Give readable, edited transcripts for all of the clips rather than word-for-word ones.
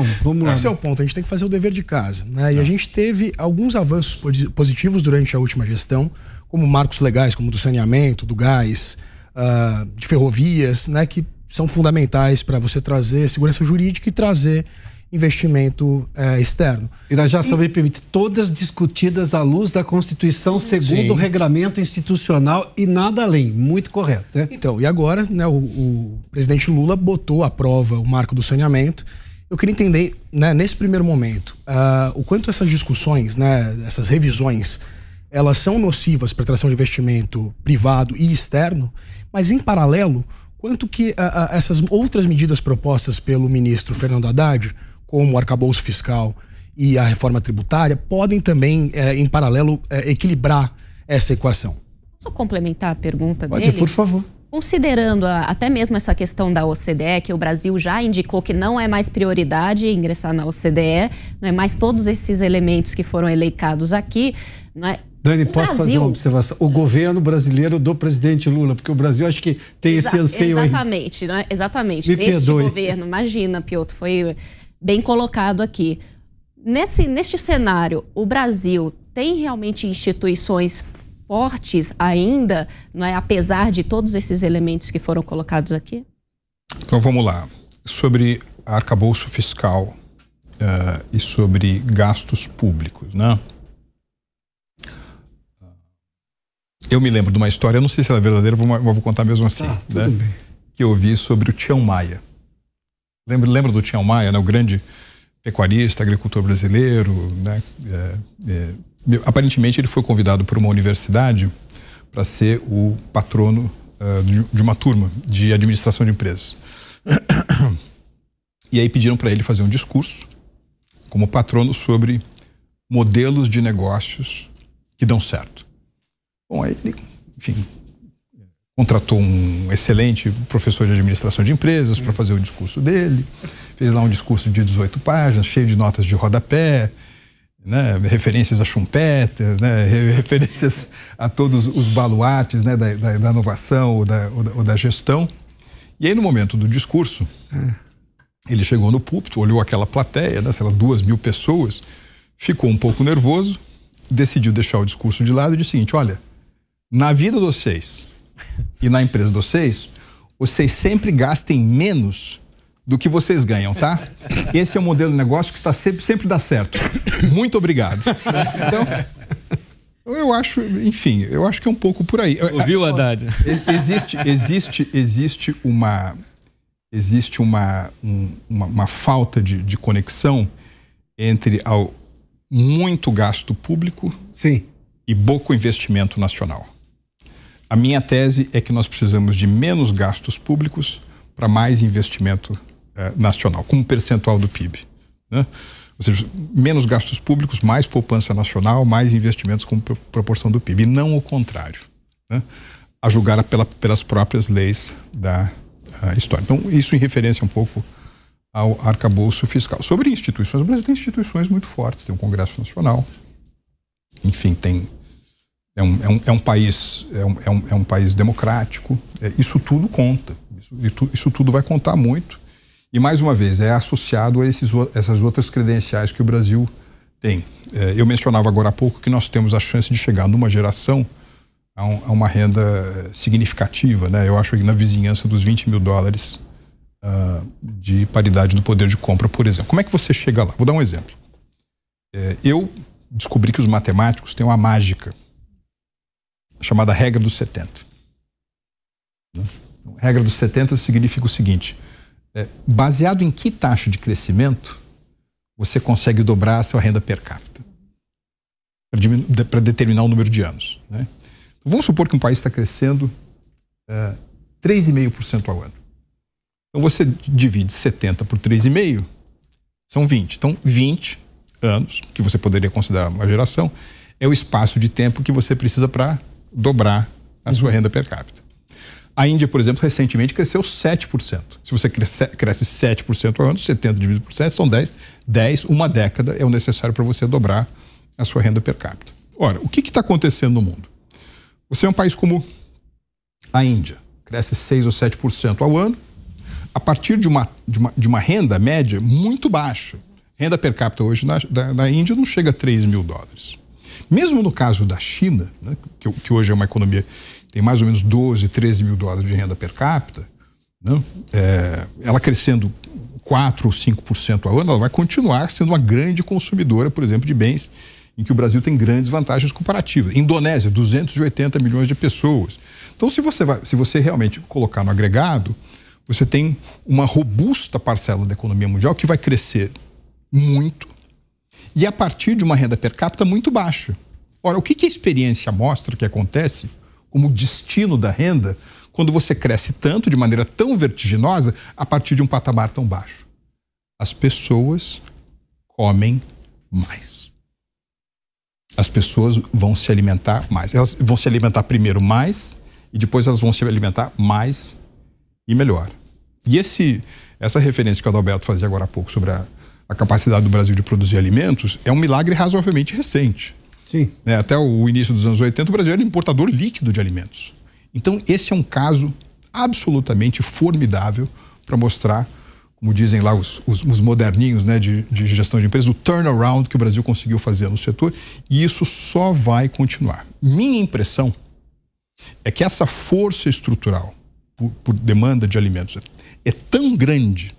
não? Vamos lá. Esse é o ponto, a gente tem que fazer o dever de casa, né? E a gente teve alguns avanços positivos durante a última gestão, como marcos legais, como do saneamento, do gás, de ferrovias, né? Que são fundamentais para você trazer segurança jurídica e trazer investimento externo. Irajá, só me permite, todas discutidas à luz da Constituição, segundo o regramento institucional e nada além. Muito correto, né? Então, e agora, né, o presidente Lula botou à prova o marco do saneamento. Eu queria entender, né, nesse primeiro momento, o quanto essas discussões, né, essas revisões, elas são nocivas para a atração de investimento privado e externo, mas em paralelo, quanto que essas outras medidas propostas pelo ministro Fernando Haddad, como o arcabouço fiscal e a reforma tributária, podem também, em paralelo, equilibrar essa equação. Posso complementar a pergunta dele? Pode, por favor. Considerando até mesmo essa questão da OCDE, que o Brasil já indicou que não é mais prioridade ingressar na OCDE, não é mais todos esses elementos que foram elencados aqui, não é? Dani, posso fazer uma observação? O governo brasileiro do presidente Lula, porque o Brasil acho que tem esse anseio exatamente, aí. Né? Exatamente. Este governo, imagina, Piotr, foi bem colocado aqui. Neste cenário, o Brasil tem realmente instituições fortes ainda, não é? Apesar de todos esses elementos que foram colocados aqui? Então vamos lá. Sobre arcabouço fiscal e sobre gastos públicos, né? Eu me lembro de uma história, eu não sei se ela é verdadeira, mas vou contar mesmo assim, né? Bem. Que eu vi sobre o Tião Maia. Lembra do Tião Maia, né? O grande pecuarista, agricultor brasileiro, né? Aparentemente ele foi convidado por uma universidade para ser o patrono de uma turma de administração de empresas. E aí pediram para ele fazer um discurso como patrono sobre modelos de negócios que dão certo. Bom, aí ele, enfim, contratou um excelente professor de administração de empresas para fazer o discurso dele, fez lá um discurso de 18 páginas, cheio de notas de rodapé, né, referências a Schumpeter, né, referências a todos os baluartes, né, da inovação ou da gestão. E aí, no momento do discurso, ele chegou no púlpito, olhou aquela plateia, né, sei lá, 2.000 pessoas, ficou um pouco nervoso, decidiu deixar o discurso de lado e disse o seguinte: olha, na vida de vocês e na empresa de vocês sempre gastem menos do que vocês ganham, tá? Esse é o modelo de negócio que está sempre dá certo. Muito obrigado. Então, eu acho, enfim, eu acho que é um pouco por aí. Ouviu, Haddad? Existe uma falta de conexão entre muito gasto público e pouco investimento nacional. A minha tese é que nós precisamos de menos gastos públicos para mais investimento nacional, como percentual do PIB, né? Ou seja, menos gastos públicos, mais poupança nacional, mais investimentos como proporção do PIB, e não o contrário, né? A julgar pelas próprias leis da história. Então, isso em referência um pouco ao arcabouço fiscal. Sobre instituições, o Brasil tem instituições muito fortes, tem um Congresso Nacional, enfim, é um país democrático, isso tudo conta, isso tudo vai contar muito. E mais uma vez, é associado a essas outras credenciais que o Brasil tem. Eu mencionava agora há pouco que nós temos a chance de chegar numa geração a uma renda significativa, né? Eu acho que na vizinhança dos 20 mil dólares de paridade do poder de compra, por exemplo. Como é que você chega lá? Vou dar um exemplo. Eu descobri que os matemáticos têm uma mágica chamada regra dos 70. A regra dos 70 significa o seguinte: baseado em que taxa de crescimento você consegue dobrar a sua renda per capita para determinar o número de anos, né? Vamos supor que um país está crescendo 3,5% ao ano. Então você divide 70 por 3,5, são 20. Então 20 anos, que você poderia considerar uma geração, é o espaço de tempo que você precisa para dobrar a sua renda per capita. A Índia, por exemplo, recentemente cresceu 7%. Se você cresce 7% ao ano, 70 dividido por 7 são 10. 10, uma década é o necessário para você dobrar a sua renda per capita. Ora, o que está acontecendo no mundo? Você é um país como a Índia, cresce 6 ou 7% ao ano, a partir de uma renda média muito baixa. Renda per capita hoje na Índia não chega a 3 mil dólares. Mesmo no caso da China, né, que hoje é uma economia que tem mais ou menos 12, 13 mil dólares de renda per capita, né, ela crescendo 4 ou 5% ao ano, ela vai continuar sendo uma grande consumidora, por exemplo, de bens em que o Brasil tem grandes vantagens comparativas. Indonésia, 280 milhões de pessoas. Então, se você realmente colocar no agregado, você tem uma robusta parcela da economia mundial que vai crescer muito e a partir de uma renda per capita muito baixa. Ora, o que a experiência mostra que acontece como destino da renda quando você cresce tanto, de maneira tão vertiginosa, a partir de um patamar tão baixo? As pessoas comem mais. As pessoas vão se alimentar mais. Elas vão se alimentar primeiro mais e depois elas vão se alimentar mais e melhor. E essa referência que o Adalberto fazia agora há pouco sobre a capacidade do Brasil de produzir alimentos é um milagre razoavelmente recente. Sim. Até o início dos anos 80, o Brasil era importador líquido de alimentos. Então, esse é um caso absolutamente formidável para mostrar, como dizem lá os moderninhos, né, de gestão de empresas, o turnaround que o Brasil conseguiu fazer no setor, e isso só vai continuar. Minha impressão é que essa força estrutural por demanda de alimentos é tão grande,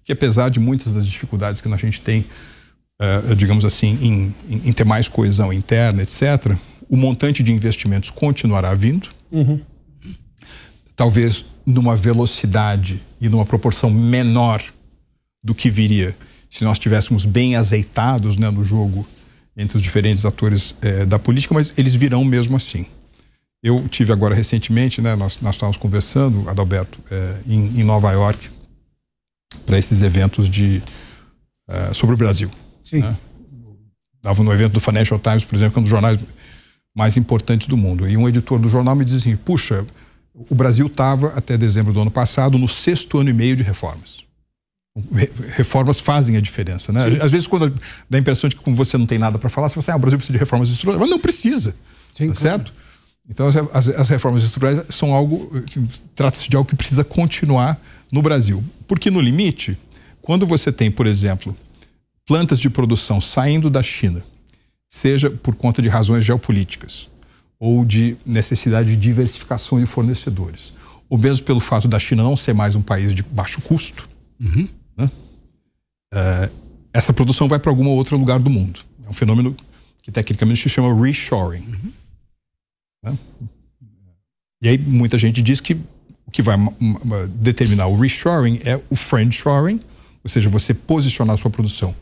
que apesar de muitas das dificuldades que a gente tem, digamos assim, em ter mais coesão interna, etc., o montante de investimentos continuará vindo, talvez numa velocidade e numa proporção menor do que viria se nós estivéssemos bem azeitados, né, no jogo entre os diferentes atores da política, mas eles virão mesmo assim. Eu tive agora recentemente, né, nós estávamos conversando, Adalberto, em Nova York, para esses eventos sobre o Brasil. Sim. Né? Estava no evento do Financial Times, por exemplo, que é um dos jornais mais importantes do mundo. E um editor do jornal me dizia assim, puxa, o Brasil estava, até dezembro do ano passado, no 6º ano e meio de reformas. Reformas fazem a diferença, né? Sim. Às vezes, quando dá a impressão de que como você não tem nada para falar, você fala assim, o Brasil precisa de reformas estruturais. Mas não precisa, sim, tá certo? Então, as reformas estruturais são algo, trata-se de algo que precisa continuar no Brasil. Porque, no limite, quando você tem, por exemplo, plantas de produção saindo da China, seja por conta de razões geopolíticas ou de necessidade de diversificação de fornecedores, ou mesmo pelo fato da China não ser mais um país de baixo custo, né? Essa produção vai para algum outro lugar do mundo. É um fenômeno que tecnicamente se chama reshoring. Né? E aí muita gente diz que o que vai determinar o reshoring é o friendshoring, ou seja, você posicionar a sua produção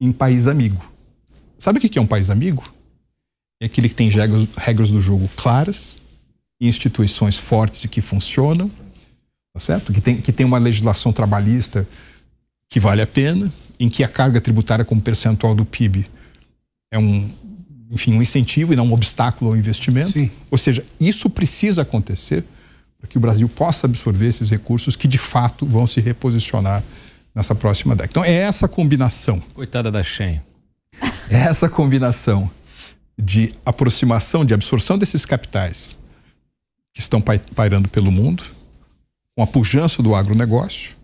em país amigo. Sabe o que é um país amigo? É aquele que tem regras do jogo claras, instituições fortes e que funcionam, tá certo? Que tem uma legislação trabalhista que vale a pena, em que a carga tributária como percentual do PIB é um incentivo e não um obstáculo ao investimento. Sim. Ou seja, isso precisa acontecer para que o Brasil possa absorver esses recursos que de fato vão se reposicionar nessa próxima década. Então é essa combinação. Coitada da Shen. É essa combinação de aproximação, de absorção desses capitais que estão pairando pelo mundo, com a pujança do agronegócio,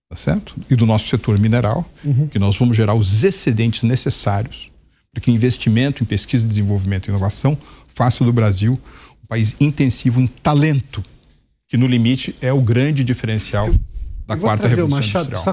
tá certo? E do nosso setor mineral, que nós vamos gerar os excedentes necessários para que o investimento em pesquisa, desenvolvimento e inovação faça do Brasil um país intensivo em talento, que no limite é o grande diferencial da quarta revolução industrial.